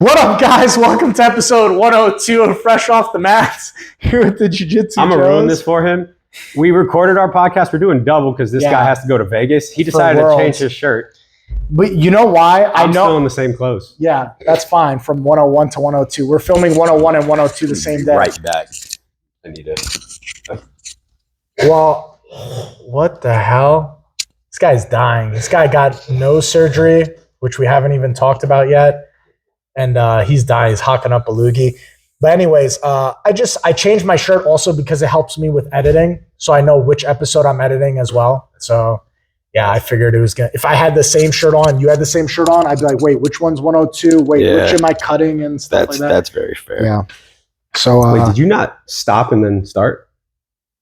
What up, guys? Welcome to episode 102 of Fresh Off the Mats here at the Jiu-Jitsu I'm going to ruin this for him. We recorded our podcast. We're doing double because this guy has to go to Vegas. He decided to change his shirt. But you know why? I'm still in the same clothes. Yeah, that's fine. From 101 to 102. We're filming 101 and 102 the same day. Right back. I need it. Well, what the hell? This guy's dying. This guy got nose surgery, which we haven't even talked about yet. And he's dying. He's hocking up a loogie. But anyways, I changed my shirt also because it helps me with editing. So I know which episode I'm editing as well. So yeah, I figured it was going to, if I had the same shirt on, you had the same shirt on, I'd be like, wait, which one's 102? Wait, which am I cutting and stuff like that? That's very fair. Yeah. So wait, did you not stop and then start?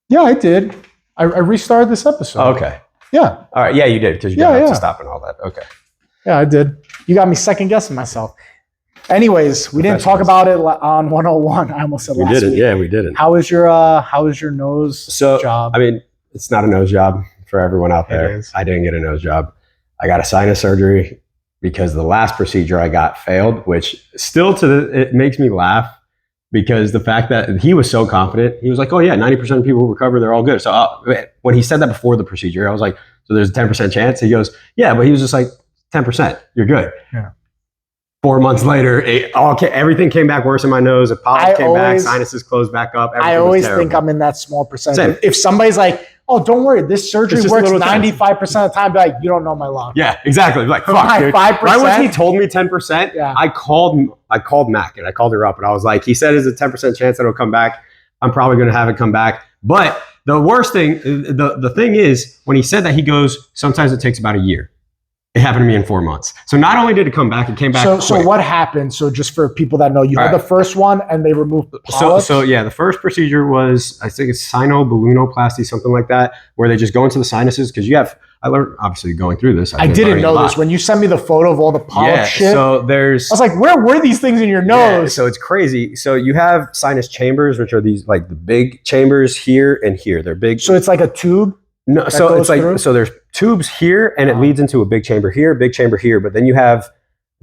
Yeah, I did. I restarted this episode. Oh, okay. Yeah. All right. Yeah, you did because you didn't have to stop and all that. Okay. Yeah, I did. You got me second guessing myself. Anyways, we didn't talk about it on 101. I almost said last week. We didn't. Yeah, we didn't. How was your nose job? I mean, it's not a nose job for everyone out there. I didn't get a nose job. I got a sinus surgery because the last procedure I got failed, which still it makes me laugh because the fact that he was so confident. He was like, oh yeah, 90% of people who recover, they're all good. So when he said that before the procedure, I was like, so there's a 10% chance? He goes, yeah, but he was just like, 10%, you're good. Yeah. 4 months later, everything came back worse in my nose. A polyp came back, sinuses closed back up. I always think I'm in that small percentage. If somebody's like, oh, don't worry, this surgery works 95% of the time, be like, you don't know my lung. Yeah, exactly. Like, fuck, dude. 5%. Right when he told me 10%, I called Mac and I called her up and I was like, he said there's a 10% chance that it'll come back. I'm probably going to have it come back. But the worst thing, the thing is, when he said that, he goes, sometimes it takes about a year. It happened to me in 4 months. So not only did it come back, it came back quick. So what happened? So just for people that know, you had the first one and they removed the polyps? So yeah, the first procedure was, I think it's sinoballoonoplasty, something like that, where they just go into the sinuses because I learned, obviously going through this. I didn't know this. When you sent me the photo of all the polyp shit, so I was like, where were these things in your nose? Yeah, so it's crazy. So you have sinus chambers, which are these like the big chambers here and here. They're big. So it's like a tube? No, so it's like, so there's tubes here and it leads into a big chamber here, but then you have,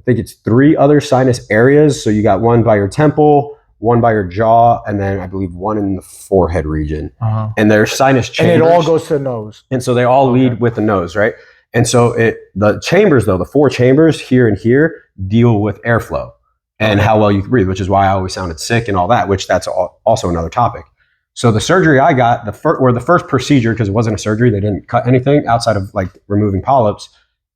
I think it's 3 other sinus areas. So you got one by your temple, one by your jaw, and then I believe one in the forehead region. And there's sinus chambers. And it all goes to the nose. And so they all lead with the nose, right? And so the chambers though, the 4 chambers here and here deal with airflow and how well you can breathe, which is why I always sounded sick and all that, which that's also another topic. So the surgery I got, the first procedure, because it wasn't a surgery, they didn't cut anything outside of like removing polyps,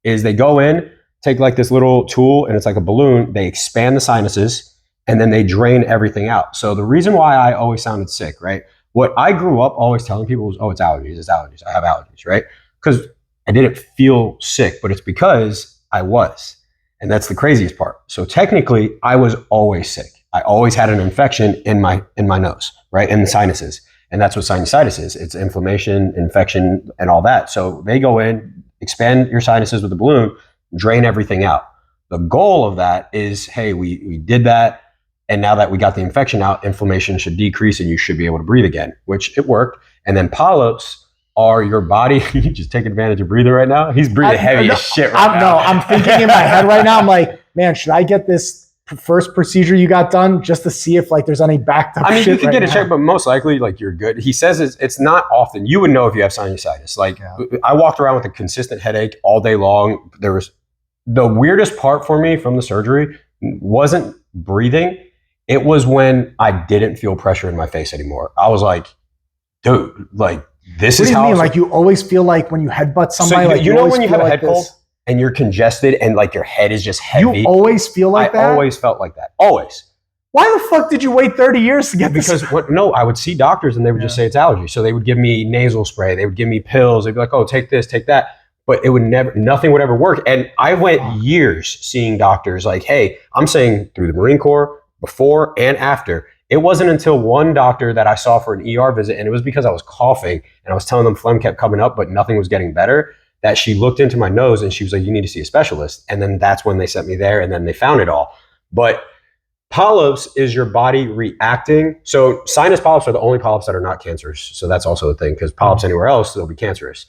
is they go in, take like this little tool, and it's like a balloon, they expand the sinuses, and then they drain everything out. So the reason why I always sounded sick, right? What I grew up always telling people was, oh, it's allergies, I have allergies, right? Because I didn't feel sick, but it's because I was. And that's the craziest part. So technically, I was always sick. I always had an infection in my nose, right? In the sinuses. And that's what sinusitis is. It's inflammation, infection, and all that. So they go in, expand your sinuses with a balloon, drain everything out. The goal of that is, hey, we did that. And now that we got the infection out, inflammation should decrease and you should be able to breathe again, which it worked. And then polyps are your body. You just take advantage of breathing right now. He's breathing heavy as shit right now. No, I'm thinking in my head right now. I'm like, man, should I get this first procedure you got done just to see if like there's any backed up shit? I mean, you can get it checked, but most likely like you're good. He says it's not often. You would know if you have sinusitis. Like I walked around with a consistent headache all day long. There was the weirdest part for me from the surgery wasn't breathing. It was when I didn't feel pressure in my face anymore. I was like, dude, like this is how. What do you mean? Like you always feel like when you headbutt somebody, so like you know when you have a head cold and you're congested and like your head is just heavy. You always feel like that? I always felt like that. Always. Why the fuck did you wait 30 years to get this? Because I would see doctors and they would just say it's allergy. So they would give me nasal spray. They would give me pills. They'd be like, oh, take this, take that. But it would nothing would ever work. And I went years seeing doctors like, hey, I'm saying through the Marine Corps, before and after. It wasn't until one doctor that I saw for an ER visit, and it was because I was coughing and I was telling them phlegm kept coming up, but nothing was getting better, that she looked into my nose and she was like, you need to see a specialist. And then that's when they sent me there and then they found it all. But polyps is your body reacting. So sinus polyps are the only polyps that are not cancerous. So that's also a thing because polyps anywhere else, they'll be cancerous.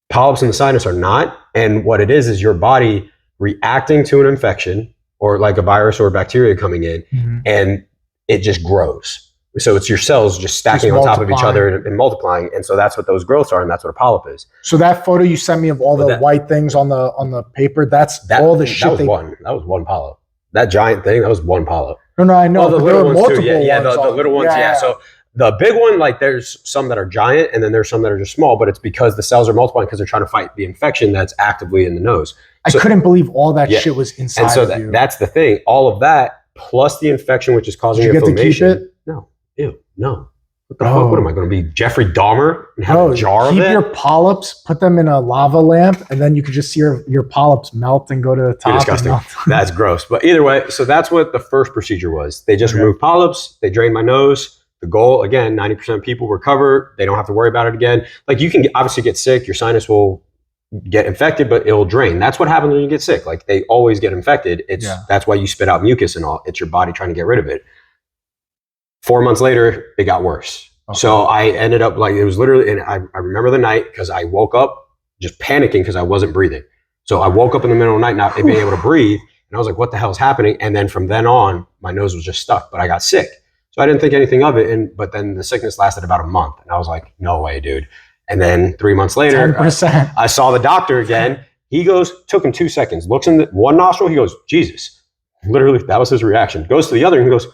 Polyps in the sinus are not. And what it is your body reacting to an infection or like a virus or a bacteria coming in, and it just grows. So it's your cells just stacking on top of each other and multiplying. And so that's what those growths are, and that's what a polyp is. So that photo you sent me of all the white things on the paper, that's all the shit. That was one polyp. That giant thing, that was one polyp. No, I know. Oh, the little ones too. Yeah, the ones little ones. Yeah. So the big one, like there's some that are giant, and then there's some that are just small. But it's because the cells are multiplying because they're trying to fight the infection that's actively in the nose. I couldn't believe all that shit was inside. And so that's the thing. All of that plus the infection, which is causing inflammation. Did you get to keep it? No. Ew. No. What the fuck? What am I going to be, Jeffrey Dahmer, and have a jar of it? Keep your polyps, put them in a lava lamp, and then you could just see your polyps melt and go to the top. You're disgusting. That's gross. But either way, so that's what the first procedure was. They just removed polyps. They drained my nose. The goal, again, 90% of people recover. They don't have to worry about it again. Like you can obviously get sick. Your sinus will get infected, but it'll drain. That's what happens when you get sick. Like they always get infected. That's why you spit out mucus and all. It's your body trying to get rid of it. 4 months later, it got worse. Okay. So I ended up like, it was literally, and I remember the night because I woke up just panicking because I wasn't breathing. So I woke up in the middle of the night not being able to breathe. And I was like, what the hell is happening? And then from then on, my nose was just stuck, but I got sick. So I didn't think anything of it. But then the sickness lasted about a month. And I was like, no way, dude. And then 3 months later, I saw the doctor again. He goes, took him 2 seconds, looks in the one nostril. He goes, Jesus. Literally, that was his reaction. Goes to the other and he goes,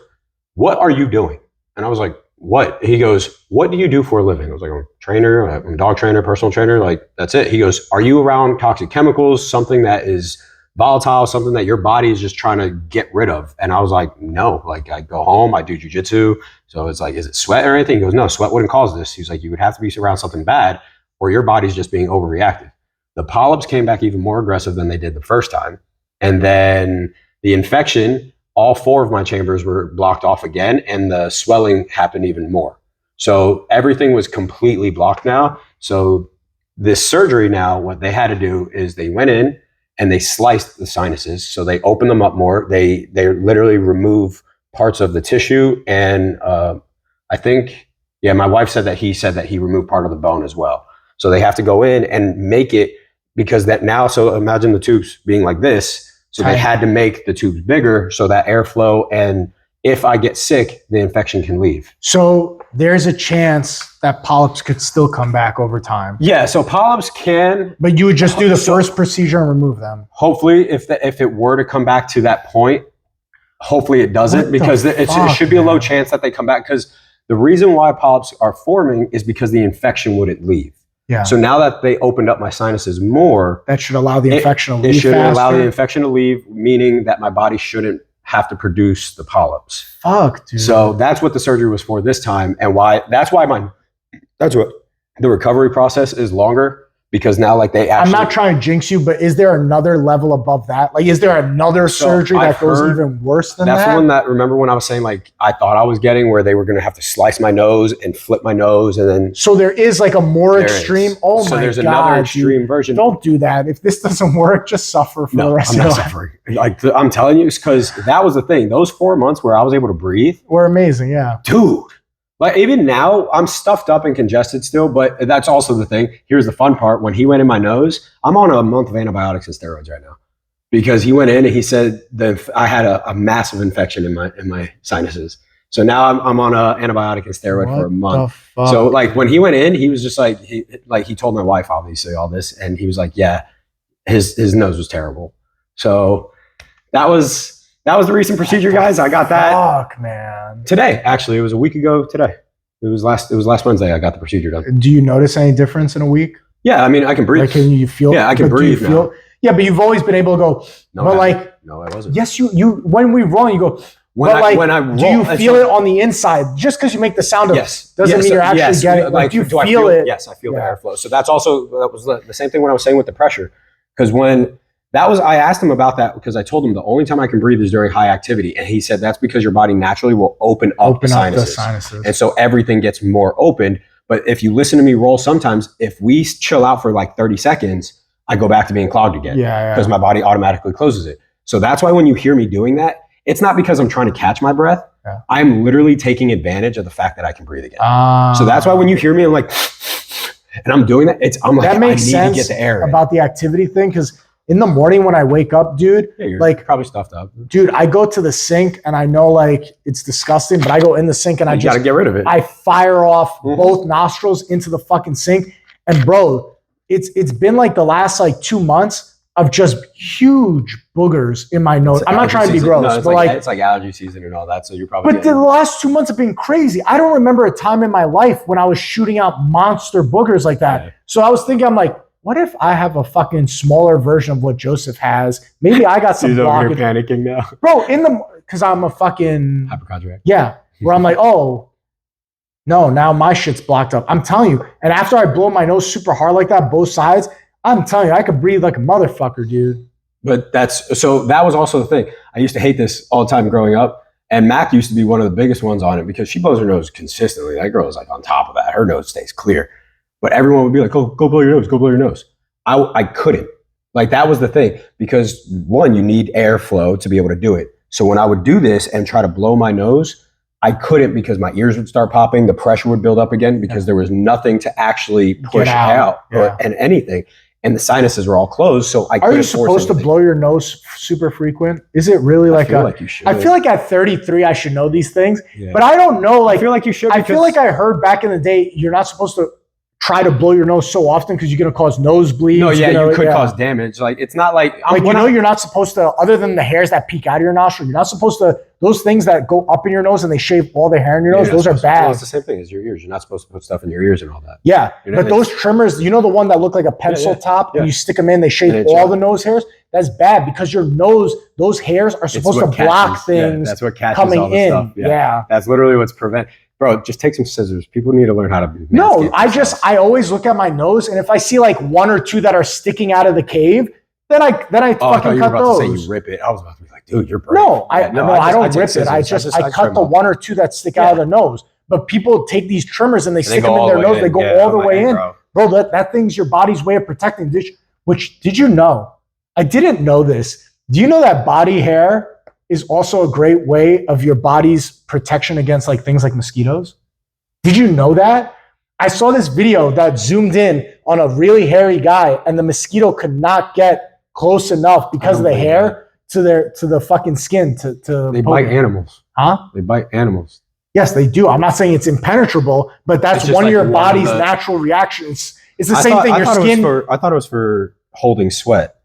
what are you doing? And I was like, what? He goes, what do you do for a living? I was like, I'm a trainer, I'm a dog trainer, personal trainer. Like, that's it. He goes, are you around toxic chemicals, something that is volatile, something that your body is just trying to get rid of? And I was like, no. Like, I go home, I do jujitsu. So it's like, is it sweat or anything? He goes, no, sweat wouldn't cause this. He's like, you would have to be around something bad or your body's just being overreactive. The polyps came back even more aggressive than they did the first time. And then the infection, all 4 of my chambers were blocked off again, and the swelling happened even more. So everything was completely blocked now. So this surgery now, what they had to do is they went in and they sliced the sinuses. So they opened them up more. They literally remove parts of the tissue. And I think, my wife said that he removed part of the bone as well. So they have to go in and make it, because that now, so imagine the tubes being like this. So they had to make the tubes bigger so that airflow, and if I get sick, the infection can leave. So there's a chance that polyps could still come back over time. Yeah, so polyps can. But you would just do the first procedure and remove them. Hopefully, if it were to come back to that point, hopefully it doesn't, because it should be a low chance that they come back, because the reason why polyps are forming is because the infection wouldn't leave. Yeah. So now that they opened up my sinuses more, that should allow the infection to leave. It should allow the infection to leave, meaning that my body shouldn't have to produce the polyps. Fuck, dude. So that's what the surgery was for this time, and that's what the recovery process is longer, because now like they actually. I'm not trying to jinx you, but is there another level above that? Like, is there another surgery that goes even worse than that? That's the one that, remember when I was saying like I thought I was getting, where they were going to have to slice my nose and flip my nose, and then. So there is like a more extreme. Oh my god! So there's another extreme version. Don't do that. If this doesn't work, just suffer for the rest of your life. Suffering. Like I'm telling you, because that was the thing. Those 4 months where I was able to breathe were amazing. Yeah, dude. Like even now, I'm stuffed up and congested still, but that's also the thing. Here's the fun part. When he went in my nose, I'm on a month of antibiotics and steroids right now, because he went in and he said that I had a massive infection in my sinuses. So now I'm on an antibiotic and steroid for a month. So like when he went in, he was just like, he told my wife obviously all this, and he was like, yeah, his nose was terrible. So that was the recent procedure, guys. I got that. Fuck, man. Today, actually, it was a week ago today. It was last Wednesday I got the procedure done. Do you notice any difference in a week? Yeah, I mean, I can breathe. Like, can you feel? Yeah, I can breathe now. Yeah, but you've always been able to go. No, but like, no, I wasn't. Yes, you. When we run, you go. When I roll, do you feel it on the inside? Just because you make the sound of doesn't mean you're actually getting it. Like, do you feel it? Yes, I feel the airflow. So that was the same thing when I was saying with the pressure, because when. I asked him about that, because I told him the only time I can breathe is during high activity. And he said, that's because your body naturally will open up the sinuses. And so everything gets more open. But if you listen to me roll, sometimes if we chill out for like 30 seconds, I go back to being clogged again. Because my body automatically closes it. So that's why when you hear me doing that, it's not because I'm trying to catch my breath. Yeah. I'm literally taking advantage of the fact that I can breathe again. So that's why when you hear me, I'm like, and I'm doing that, I'm like, that makes sense to get the air about the activity thing, because in the morning when I wake up, dude, Yeah, you're like probably stuffed up. dude, I go to the sink and I know like it's disgusting, but I go in the sink and I You just gotta get rid of it. I fire off both nostrils into the fucking sink. And bro, it's been like the last like 2 months of just huge boogers in my nose. I'm not trying to be gross, No, it's but like it's like allergy season and all that. So you're probably. but the last 2 months have been crazy. I don't remember a time in my life when I was shooting out monster boogers like that. Yeah. So I was thinking, I'm like, what if I have a fucking smaller version of what Joseph has? Maybe I got some He's over here blockage. panicking now. Bro, because I'm a fucking Hypochondriac. yeah, where I'm like, oh, no, now my shit's blocked up. I'm telling you. And after I blow my nose super hard like that, both sides, I'm telling you, I could breathe like a motherfucker, dude. But that was also the thing. I used to hate this all the time growing up. And Mac used to be one of the biggest ones on it because she blows her nose consistently. That girl is like on top of that. Her nose stays clear. But everyone would be like, go blow your nose, go blow your nose. I couldn't. Like that was the thing. Because one, you need airflow to be able to do it. So when I would do this and try to blow my nose, I couldn't because my ears would start popping. The pressure would build up again because there was nothing to actually push out and anything. And the sinuses were all closed, so I couldn't. Are you supposed to blow your nose super frequent? Is it really like I feel like you should. I feel like at 33 I should know these things, Yeah. but I don't know. Like I feel like you should. I feel like I heard back in the day you're not supposed to try to blow your nose so often because you're going to cause nosebleeds. No, yeah, you could cause damage. Like it's not like you're not supposed to. Other than the hairs that peek out of your nostril, you're not supposed to. Those things that go up in your nose and they shave all the hair in your nose, those are bad. Well, it's the same thing as your ears. You're not supposed to put stuff in your ears and all that. Yeah, but those trimmers, you know the one that look like a pencil top, and you stick them in, they shave all the nose hairs. That's bad because your nose, those hairs are supposed to block things. That's what catches coming all the in. stuff. Yeah, that's literally what's prevent. Bro, just take some scissors. People need to learn how to. No, I always look at my nose, and if I see like one or two that are sticking out of the cave, then I fucking cut those. To say you rip it. I was about to be like, dude, you're brave. No, I don't rip it. I cut the one or two that stick out of the nose. But people take these trimmers and they stick them in their nose. They go all the way in. Bro, that thing's your body's way of protecting. Which did you know? I didn't know this. Do you know that body hair is also a great way of your body's protection against like things like mosquitoes? Did you know that? I saw this video that zoomed in on a really hairy guy and the mosquito could not get close enough because of the hair to the fucking skin to they bite animals. Huh? They bite animals. Yes, they do. I'm not saying it's impenetrable, but that's one of your body's natural reactions. It's the same thing. Your skin. I thought it was for holding sweat.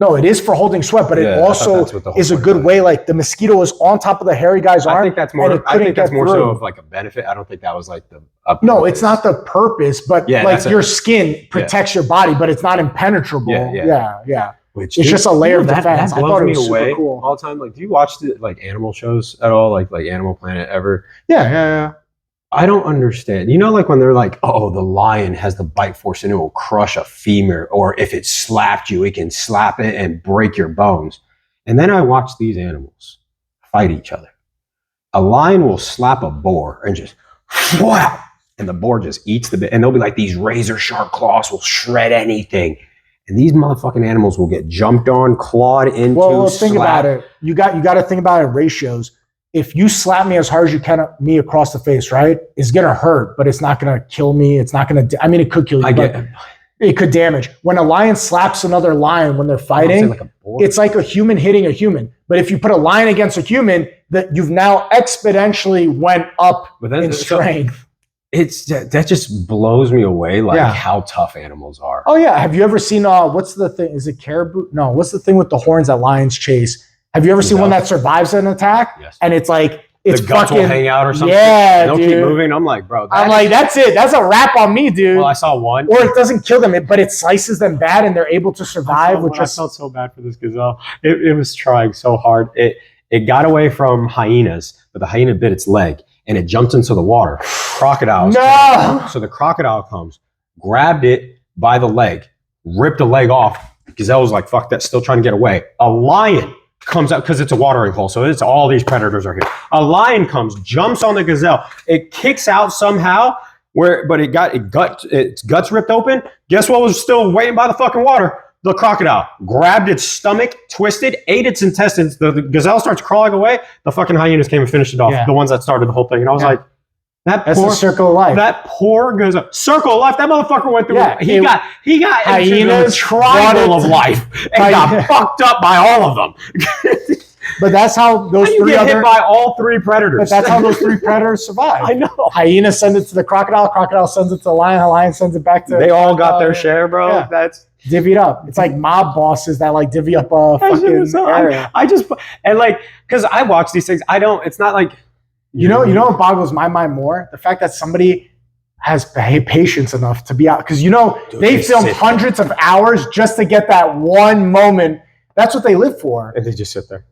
No, it is for holding sweat, but it also is a good way. Like the mosquito was on top of the hairy guy's arm. I think that's more. I think that's more so of like a benefit. I don't think that was like the. No, it's not the purpose, but like your skin protects your body, but it's not impenetrable. Yeah. Which it's just a layer of defense. I thought it was super cool all the time. Like, do you watch the like animal shows at all? Like Animal Planet ever? Yeah. I don't understand. You know, like when they're like, oh, the lion has the bite force and it will crush a femur, or if it slapped you, it can slap it and break your bones. And then I watch these animals fight each other. A lion will slap a boar and just whap, and the boar just eats the bit. And they'll be like, these razor sharp claws will shred anything. And these motherfucking animals will get jumped on, clawed into. Well, think about it. You got to think about it in ratios. If you slap me as hard as you can me across the face, right, it's going to hurt, but it's not going to kill me. It's not going to, I mean, it could kill you, but it could damage. When a lion slaps another lion when they're fighting, it's like a human hitting a human. But if you put a lion against a human, that you've now exponentially went up in strength. That just blows me away, like how tough animals are. Oh, yeah. Have you ever seen, what's the thing? Is it caribou? No, what's the thing with the horns that lions chase? Have you ever seen one that survives an attack? Yes. And it's like, it's the guts will hang out or something. Yeah, and they'll keep moving. I'm like, bro. That's it. That's a wrap on me, dude. Well, I saw one. Or it doesn't kill them, but it slices them bad and they're able to survive. I felt so bad for this gazelle. It was trying so hard. It got away from hyenas, but the hyena bit its leg and it jumped into the water. Crocodile. No. So the crocodile comes, grabbed it by the leg, ripped the leg off. Gazelle was like, fuck that, still trying to get away. A lion comes out because it's a watering hole, so it's all these predators are here. A lion comes, jumps on the gazelle, it kicks out somehow, but its guts ripped open. Guess what was still waiting by the fucking water? The crocodile grabbed its stomach, twisted, ate its intestines. The gazelle starts crawling away. The fucking hyenas came and finished it off. The ones that started the whole thing, and I was like, That's the circle of life. That poor goes up. Circle of life. That motherfucker went through. Yeah, he got into the hyenas triangle of life and got fucked up by all of them. But that's how those you get hit by all three predators. But that's how those three predators survive. I know. Hyena sends it to the crocodile. Crocodile sends it to the lion. The lion sends it back to. They all got their share, bro. Yeah. That's divvied up. It's like mob bosses that like divvy up a fucking area. I just and like because I watch these things. I don't. It's not like you know what boggles my mind more? The fact that somebody has patience enough to be out because they filmed hundreds of hours just to get that one moment. That's what they live for. And they just sit there.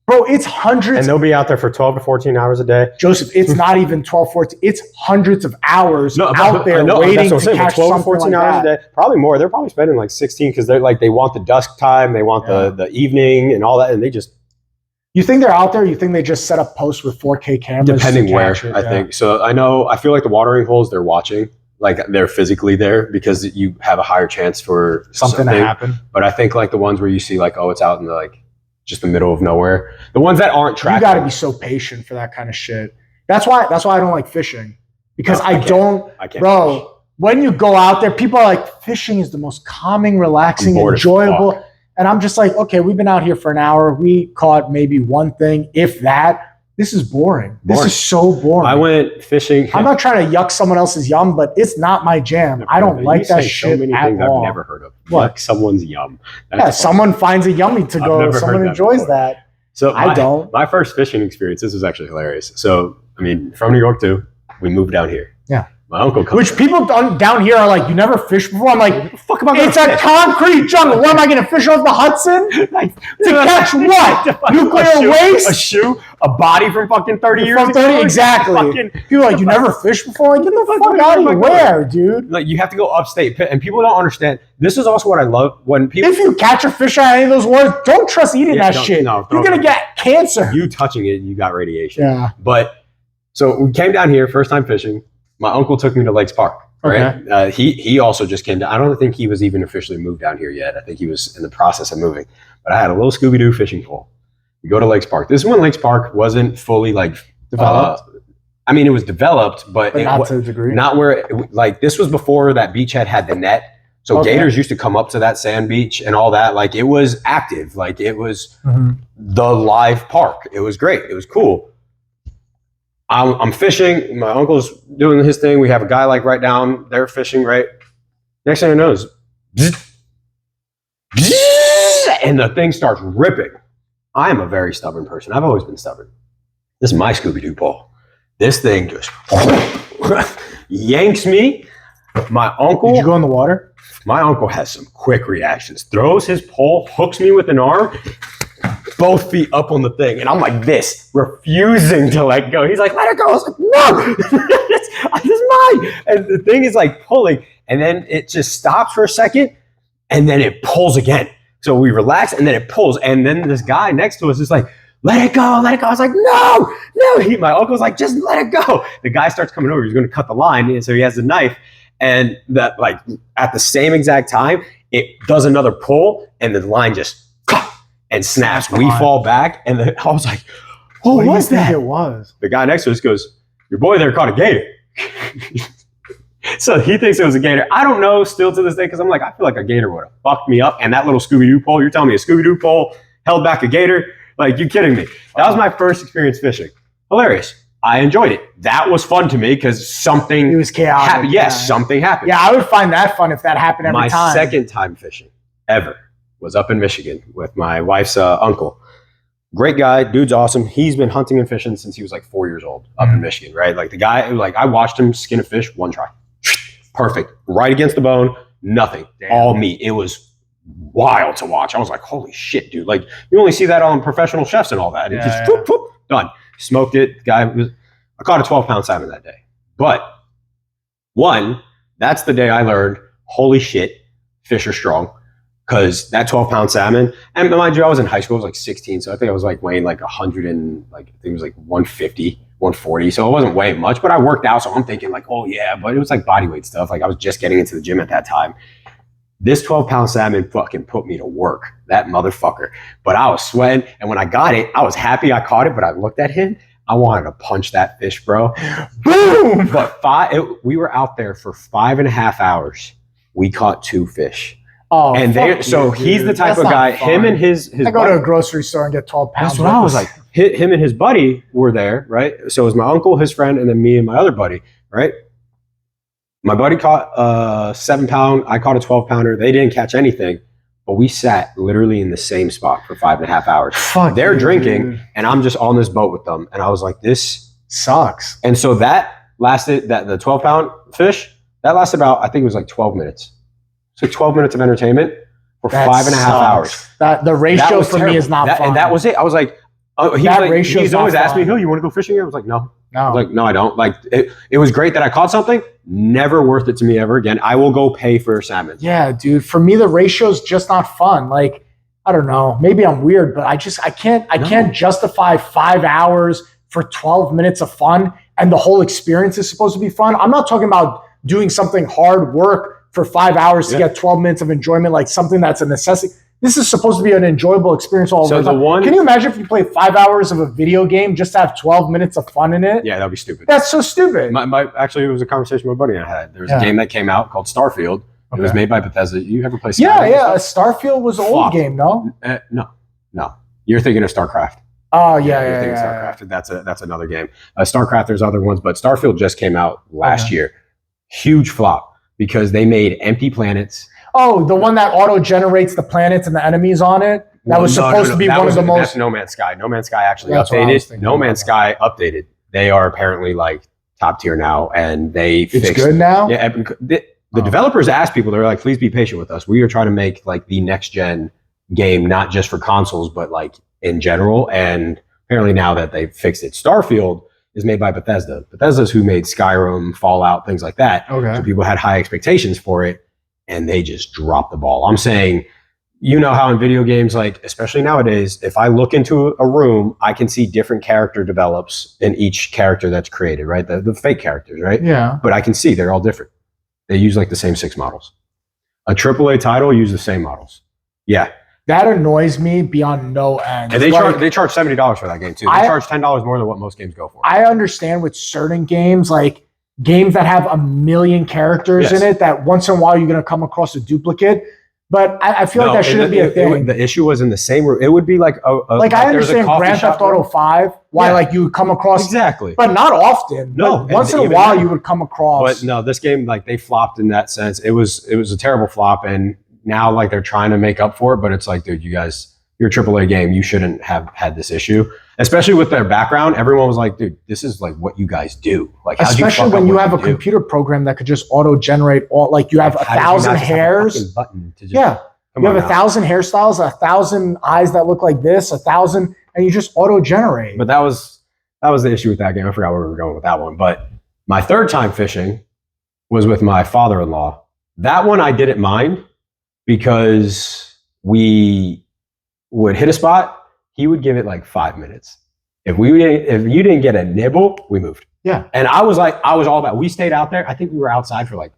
Bro, it's hundreds. And they'll be out there for 12 to 14 hours a day. Joseph, it's not even 12, 14. It's hundreds of hours out there waiting to catch 12 to 14 hours a day. Probably more. They're probably spending like 16 because they're like, they want the dusk time. They want the evening and all that. And they just. You think they're out there? You think they just set up posts with 4K cameras? Depending where, I think. So I feel like the watering holes they're watching, like they're physically there because you have a higher chance for something to happen. But I think like the ones where you see like, oh, it's out in the like, just the middle of nowhere. The ones that aren't tracking. You got to be so patient for that kind of shit. That's why I don't like fishing because I can't bro. Fish. When you go out there, people are like, fishing is the most calming, relaxing, enjoyable. And I'm just like, okay, we've been out here for an hour. We caught maybe one thing, if that. This is boring. This is so boring. I went fishing. I'm not trying to yuck someone else's yum, but it's not my jam. I don't like that shit so many at things all. I've never heard of. What? Someone's yum. That's someone finds a yummy to go. Someone enjoys that. So I don't. My first fishing experience, this was actually hilarious. So, I mean, from New York too, we moved down here. Yeah. My uncle comes. Which people down here are like, you never fished before? I'm like, fuck am I it's a concrete jungle. What am I going to fish off the Hudson? Like, to catch what? Nuclear waste? A shoe? A body from fucking 30 years ago? Exactly. People are like, you never fished before? Like, get the fuck out of here. Where, dude? Like, you have to go upstate. And people don't understand. This is also what I love when people. If you catch a fish out of any of those waters, don't trust eating that shit. No, you're going to get cancer. You touching it, you got radiation. Yeah. But, so we came down here, first time fishing. My uncle took me to Lakes Park. Right. Okay. He also just came down. I don't think he was even officially moved down here yet. I think he was in the process of moving. But I had a little Scooby-Doo fishing pole. We go to Lakes Park. This is when Lakes Park wasn't fully like developed. I mean, it was developed, but not to the degree. Not where like this was before that beachhead had the net. So gators used to come up to that sand beach and all that. Like it was active. Like it was the live park. It was great. It was cool. I'm fishing. My uncle's doing his thing. We have a guy like right down there fishing, right? Next thing I know is, and the thing starts ripping. I am a very stubborn person. I've always been stubborn. This is my Scooby-Doo pole. This thing just yanks me. My uncle. Did you go in the water? My uncle has some quick reactions. Throws his pole, hooks me with an arm. Both feet up on the thing, and I'm like this, refusing to let go. He's like, let it go. I was like, no, this is mine. And the thing is like pulling, and then it just stops for a second, and then it pulls again. So we relax, and then it pulls, and then this guy next to us is like, let it go, let it go. I was like, no. My uncle's like, just let it go. The guy starts coming over. He's going to cut the line, and so he has the knife, and that like at the same exact time, it does another pull, and the line just and snaps. We fall back, and I was like, "What was that?" It was the guy next to us goes, "Your boy there caught a gator." So he thinks it was a gator. I don't know still to this day because I'm like, I feel like a gator would have fucked me up. And that little Scooby-Doo pole, you're telling me a Scooby-Doo pole held back a gator? Like, you kidding me? That was my first experience fishing. Hilarious. I enjoyed it. That was fun to me because something it was chaotic. Happened. Yes, something happened. Yeah, I would find that fun if that happened every time. My second time fishing ever was up in Michigan with my wife's uncle. Great guy, dude's awesome. He's been hunting and fishing since he was like 4 years old up in Michigan, right? Like the guy, like I watched him skin a fish, one try. Perfect. Right against the bone, nothing. Damn. All meat. It was wild to watch. I was like, holy shit, dude. Like you only see that on professional chefs and all that. It just whoop, whoop, done. Smoked it. I caught a 12-pound salmon that day. But one, that's the day I learned, holy shit, fish are strong. Because that 12-pound salmon, and mind you, I was in high school, I was like 16, so I think I was like weighing like 100 and like, I think it was like 150, 140, so it wasn't weighing much, but I worked out, so I'm thinking like, oh yeah, but it was like body weight stuff, like I was just getting into the gym at that time. This 12-pound salmon fucking put me to work, that motherfucker. But I was sweating, and when I got it, I was happy I caught it, but I looked at him, I wanted to punch that fish, bro. Boom! But we were out there for 5.5 hours. We caught 2 fish. Oh, And he's the type That's of not guy. fun. Him and his I go to a grocery store and get 12 pounds. That's what I was like. Him and his buddy were there, right? So it was my uncle, his friend, and then me and my other buddy, right? My buddy caught a 7-pound. I caught a 12-pounder. They didn't catch anything, but we sat literally in the same spot for 5.5 hours. Fuck. They're drinking, dude. and I'm just on this boat with them, and I was like, this Sucks. And so that lasted. The 12-pound fish that lasted about, I think it was like 12 minutes. So 12 minutes of entertainment for That 5.5 sucks. hours. That the ratio was for me terrible. is not fun. And that was it. I was like, he's always asked me, "Who you want to go fishing?" I was like, "No." No. I was like, "No, I don't." Like it was great that I caught something. Never worth it to me ever again. I will go pay for salmon. Yeah, dude. For me, the ratio's just not fun. Like, I don't know. Maybe I'm weird, but I can't justify 5 hours for 12 minutes of fun, and the whole experience is supposed to be fun. I'm not talking about doing something hard work for 5 hours to get 12 minutes of enjoyment, like something that's a necessity. This is supposed to be an enjoyable experience all the time. Can you imagine if you played 5 hours of a video game just to have 12 minutes of fun in it? Yeah, that'd be stupid. That's so stupid. Actually, it was a conversation my buddy and I had. There was a game that came out called Starfield. It was made by Bethesda. You ever play Starfield? Yeah. Starfield was an old game, no? No. You're thinking of StarCraft. Oh, You're thinking of StarCraft. That's another game. StarCraft, there's other ones, but Starfield just came out last year. Huge flop because they made empty planets. Oh, the one that auto-generates the planets and the enemies on it? That was supposed to be one of the most... That's No Man's Sky. No Man's Sky actually That's what I was updated. thinking No about. Man's Sky updated. They are apparently like top tier now, and they It's fixed... good now? Yeah, the developers asked people, they're like, please be patient with us. We are trying to make like the next gen game, not just for consoles, but like in general. And apparently now that they've fixed it, Starfield is made by Bethesda. Bethesda's who made Skyrim, Fallout, things like that. Okay. So people had high expectations for it, and they just dropped the ball. I'm saying, you know how in video games, like especially nowadays, if I look into a room, I can see different character develops in each character that's created, right? The fake characters, right? Yeah. But I can see they're all different. They use like the same 6 models. A AAA title use the same models. Yeah. That annoys me beyond no end. And they charge $70 for that game too. They charge $10 more than what most games go for. I understand with certain games, like games that have a million characters in it, that once in a while you're going to come across a duplicate. But I feel like that shouldn't be a thing. The issue was in the same room. It would be like like I understand Grand Theft Auto 5, why like you would come across but not often. No, but once in a while you would come across. But no, this game, like they flopped in that sense. It was a terrible flop, and now like they're trying to make up for it. But it's like, dude, you guys, you're a AAA game. You shouldn't have had this issue, especially with their background. Everyone was like, dude, this is like what you guys do. Like, especially when you have a computer program that could just auto generate all. Like you have 1,000 hairs. Button to just, you have 1,000 hairstyles, 1,000 eyes that look like this, 1,000, and you just auto generate. But that was the issue with that game. I forgot where we were going with that one. But my third time fishing was with my father-in-law. That one I didn't mind because we would hit a spot. He would give it like 5 minutes. If you didn't get a nibble, we moved. Yeah. And I was all about. We stayed out there. I think we were outside for like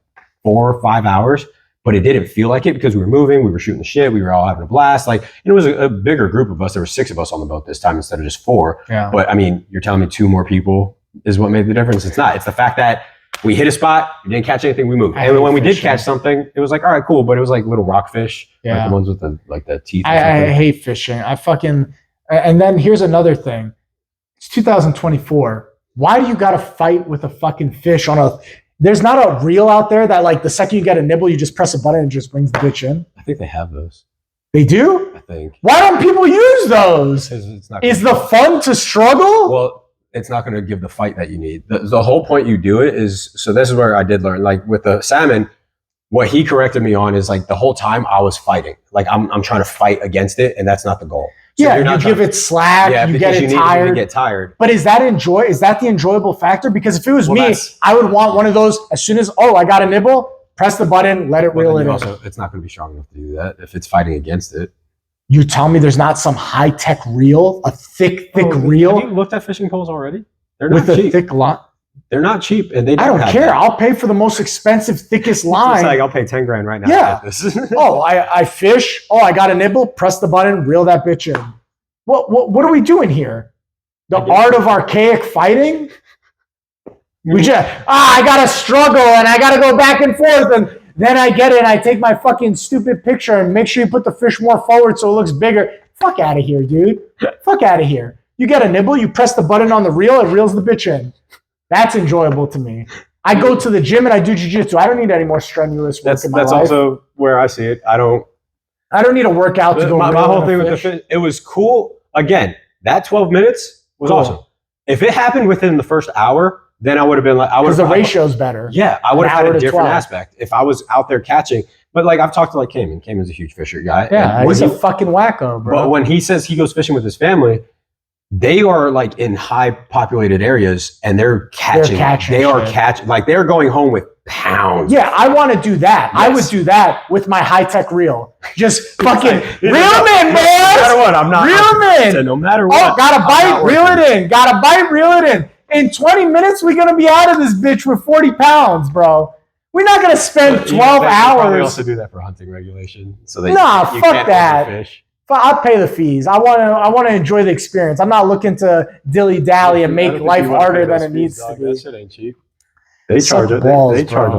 4 or 5 hours. But it didn't feel like it because we were moving, we were shooting the shit, we were all having a blast. Like, it was a bigger group of us. There were 6 of us on the boat this time instead of just 4. Yeah. But I mean, you're telling me 2 more people is what made the difference? It's not. It's the fact that we hit a spot, we didn't catch anything, we moved. And when we did catch something, it was like, all right, cool. But it was like little rockfish, like the ones with the teeth. I hate fishing. And then here's another thing. It's 2024. Why do you got to fight with a fucking fish on a... There's not a reel out there that like the second you get a nibble, you just press a button and it just brings the bitch in. I think they have those. They do? I think. Why don't people use those? It's not Is the fun to struggle? Well, it's not going to give the fight that you need. The whole point you do it is, so this is where I did learn, like with the salmon, what he corrected me on is like the whole time I was fighting. Like I'm trying to fight against it, and that's not the goal. So you give it slack, you get it tired. You get tired. But is that the enjoyable factor? Because if it was me, I would want one of those as soon as, I got a nibble, press the button, let it reel it in. Also, it's not going to be strong enough to do that if it's fighting against it. You tell me there's not some high-tech reel, a thick reel? Have you looked at fishing poles already? They're not with cheap. A thick line? They're not cheap. And I don't care. I'll pay for the most expensive, thickest line. It's like, I'll pay 10 grand right now. Yeah. To get this. I fish. I got a nibble, press the button, reel that bitch in. What are we doing here? The art of archaic fighting? We just, I gotta struggle and I gotta go back and forth, and then I get it and I take my fucking stupid picture and make sure you put the fish more forward so it looks bigger. Fuck out of here, dude. Fuck out of here. You get a nibble, you press the button on the reel, it reels the bitch in. That's enjoyable to me. I go to the gym and I do jiu-jitsu. I don't need any more strenuous work in my life. That's also where I see it. I don't need a workout to go. My whole thing with the fish, it was cool. Again, that 12 minutes was awesome. If it happened within the first hour, then I would have been like, because the ratio's better. Yeah, I would have had a different aspect if I was out there catching. But like I've talked to like Cayman. Cayman's a huge fisher guy. Yeah, he's a fucking wacko, bro. But when he says he goes fishing with his family, they are like in high populated areas and they're catching. They are catching. Like they're going home with pounds. Yeah, I want to do that. Yes. I would do that with my high tech reel. Just fucking reel them in, boys. No matter what, I'm not. Reel them in. No matter what. Oh, got a bite, reel it in. Got a bite, reel it in. In 20 minutes, we're going to be out of this bitch with 40 pounds, bro. We're not going to spend 12 hours. We also do that for hunting regulation. So that you fuck can't that. Overfish. I'll pay the fees. I want to enjoy the experience. I'm not looking to dilly-dally and make life harder than it needs to be. That shit ain't cheap. They charge a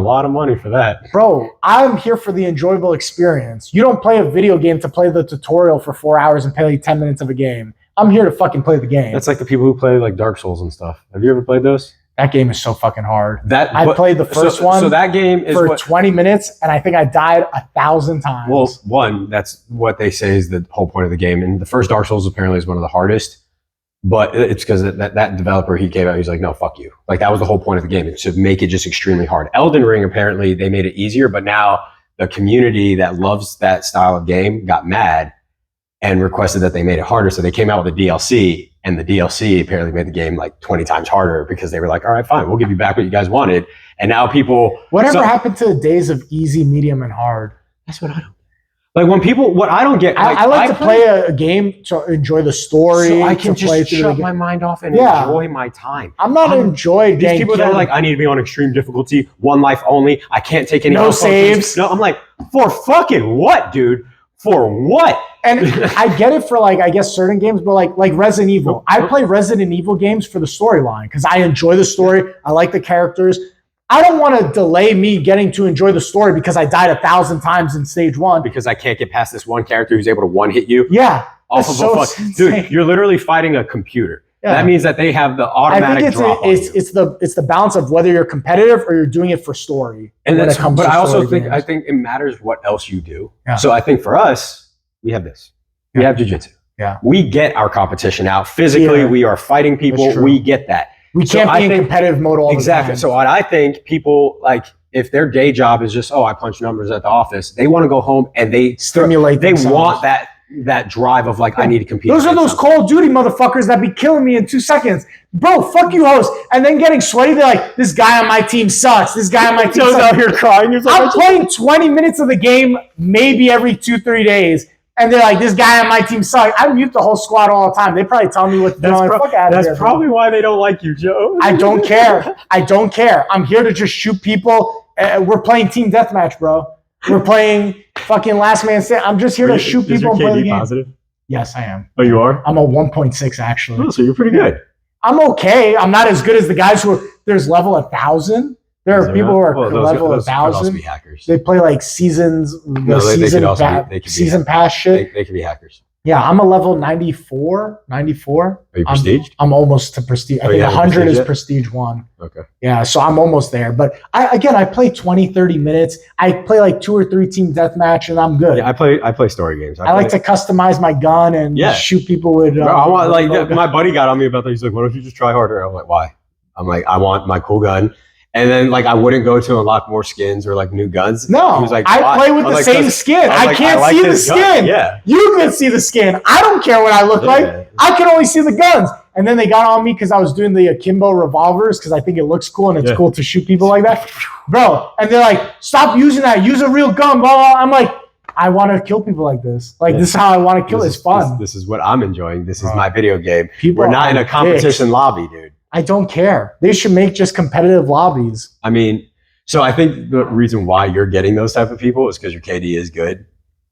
lot of money for that. Bro, I'm here for the enjoyable experience. You don't play a video game to play the tutorial for 4 hours and pay like 10 minutes of a game. I'm here to fucking play the game. That's like the people who play like Dark Souls and stuff. Have you ever played those? That game is so fucking hard. I played the first one. So that game is for 20 minutes, and I think I died 1,000 times. Well, one, that's what they say is the whole point of the game. And the first Dark Souls apparently is one of the hardest. But it's because that developer, he came out, he's like, no, fuck you. Like that was the whole point of the game. It's to make it just extremely hard. Elden Ring, apparently, they made it easier, but now the community that loves that style of game got mad and requested that they made it harder. So they came out with a DLC, and the DLC apparently made the game like 20 times harder because they were like, all right, fine, we'll give you back what you guys wanted. And now people... Whatever happened to the days of easy, medium, and hard? That's what I don't... Like when people... What I don't get... I like to play a game to enjoy the story. So I can just shut my mind off and enjoy my time. I'm not enjoying these people that are like, I need to be on extreme difficulty, one life only, I can't take any... No saves. No, I'm like, for fucking what, dude? For what? And I get it for like, I guess certain games, but like Resident Evil. I play Resident Evil games for the storyline because I enjoy the story. I like the characters. I don't want to delay me getting to enjoy the story because I died 1,000 times in stage 1. Because I can't get past this one character who's able to one-hit you. Yeah. Off of a fuck. Dude, you're literally fighting a computer. Yeah. That means that they have the automatic drop on you. It's the balance of whether you're competitive or you're doing it for story. And that's, but I also think it matters what else you do. Yeah. So I think for us, we have this. We have jiu-jitsu. Yeah. We get our competition out. Physically, we are fighting people. We get that. We can't be in competitive mode all the time. Exactly. So what I think people like, if their day job is just, I punch numbers at the office, they want to go home and they stimulate themselves. They want that drive of like, I need to compete. Those are those Call of Duty motherfuckers that be killing me in 2 seconds. Bro, fuck you, host. And then getting sweaty, they're like, this guy on my team sucks. This guy on my team sucks. out here crying. I'm playing 20 minutes of the game maybe every 2-3 days. And they're like, this guy on my team sucks. I mute the whole squad all the time. They probably tell me what to do. That's probably why they don't like you, Joe. I don't care. I don't care. I'm here to just shoot people. We're playing team deathmatch, bro. We're playing fucking last man stand. I'm just here to shoot people and play the game. Positive? Yes, I am. Oh, you are? I'm a 1.6 actually. Oh, so you're pretty good. I'm okay. I'm not as good as the guys who are. There's level 1,000. There are people who are level 1,000. Be hackers. They play like seasons. Season pass shit. They can be hackers. Yeah, I'm a level 94. Are you prestiged? I'm almost to prestige. I think 100 is prestige 1. Okay. Yeah, so I'm almost there. But I play 20, 30 minutes. I play like 2 or 3 team deathmatch, and I'm good. Yeah, I play story games. I like to customize my gun and shoot people with. My buddy got on me about that. He's like, "Why don't you just try harder?" I'm like, "Why?" I'm like, "I want my cool gun." And then, like, I wouldn't go to unlock more skins or like new guns. No, he was like, I play with the same skin. I can't see the skin. Yeah, you can see the skin. I don't care what I look like. I can only see the guns. And then they got on me because I was doing the akimbo revolvers because I think it looks cool and it's cool to shoot people like that, bro. And they're like, "Stop using that. Use a real gun." Blah, blah. I'm like, I want to kill people like this. Like this is how I want to kill. It's fun. This is what I'm enjoying. This is my video game. We're not in a competition lobby, dude. I don't care. They should make just competitive lobbies. I mean, so I think the reason why you're getting those type of people is because your KD is good.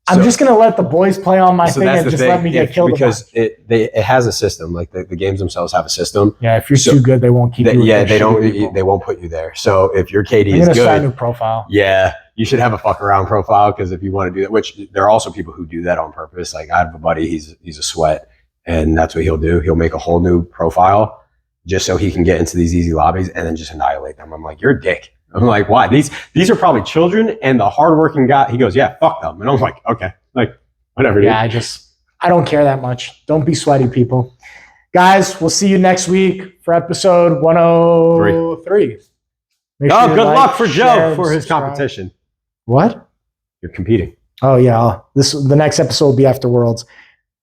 I'm just gonna let the boys play on my So thing that's and the just thing. let me get killed. Because it has a system. Like the games themselves have a system. Yeah, if you're So- too good, they won't keep you. With Yeah, their they shitty don't. people. They won't put you there. So if your KD I'm is gonna start a good, new profile. yeah, you should have a fuck around profile because if you want to do that, which there are also people who do that on purpose. Like I have a buddy, he's a sweat, and that's what he'll do. He'll make a whole new profile just so he can get into these easy lobbies and then just annihilate them. I'm like, you're a dick. I'm like, why? These are probably children and the hardworking guy. He goes, yeah, fuck them. And I'm like, okay, like whatever. Yeah, dude. I don't care that much. Don't be sweaty, people. Guys, we'll see you next week for episode 103. Make sure Oh, you good like, luck for share, Joe and for his subscribe. competition. What? You're competing. Oh yeah, the next episode will be after Worlds.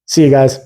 See you guys.